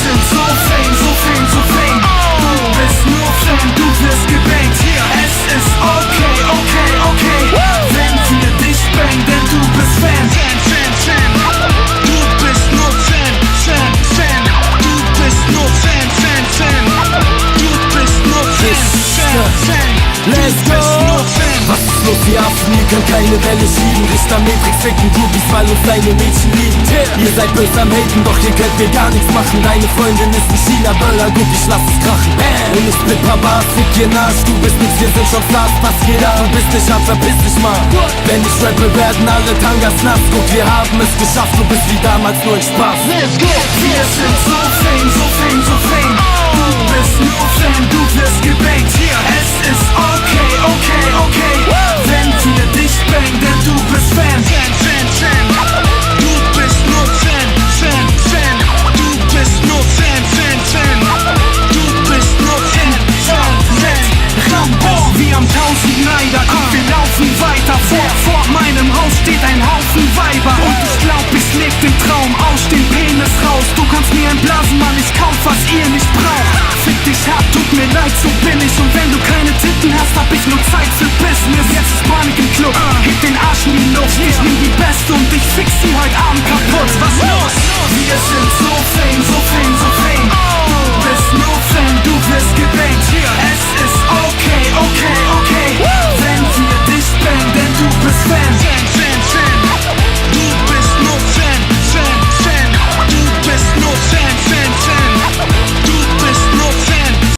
sind so fame, so fame, so fame. Du bist nur Fan, du wirst gebankt. Es ist okay, okay, okay, wenn wir dich bangen, denn du bist Fan. Fan, Fan, Fan. Du bist nur Fan, Fan, Fan. Du bist nur Fan, Fan, Fan. Du bist nur Fan, Fan, Fan. Let's go! Was ist los, ihr Affen? Ihr könnt keine Welle schieben. Richter Matrix ficken Groupies, weil uns deine Mädchen lieben. Ihr seid böse am Haten, doch ihr könnt mir gar nichts machen. Deine Freundin ist ein China-Böller, guck, ich lass es krachen. Und ich split Papa, fick ihr Arsch. Du bist nix, wir sind schon Stars, pass jeder. Du bist nicht hart, verpiss dich mal. Wenn ich rappe, werden alle Tangas nass. Guck, wir haben es geschafft, du bist wie damals nur ein Spaß. Let's go! Wir sind so fame, so fame, so fame. Du bist nur Fan, du wirst gebankt. Es ist okay, okay, okay, wenn wir dich bangen, denn du bist Fan. Fan, Fan, Fan. Du bist nur Fan, Fan, Fan. Du bist nur Fan, Fan, Fan. Du bist nur Fan, Fan, Fan. Rambo, wie am 1000 Neider. Komm, wir laufen weiter. Vor meinem Haus steht ein Haufen Weiber. Und ich glaub, ich leb den Traum aus dem Penis raus. Du kannst mir entblasen, Mann, ich kauf, was ihr nicht braucht. Fick dich hart, tut mir leid, so bin ich. Und wenn du keine Titten hast, hab ich nur Zeit für Business. Jetzt ist Panik im Club, heb den Arsch in die Luft. Ich nehm die Beste und ich fix sie heute Abend kaputt. Was los? Wir sind so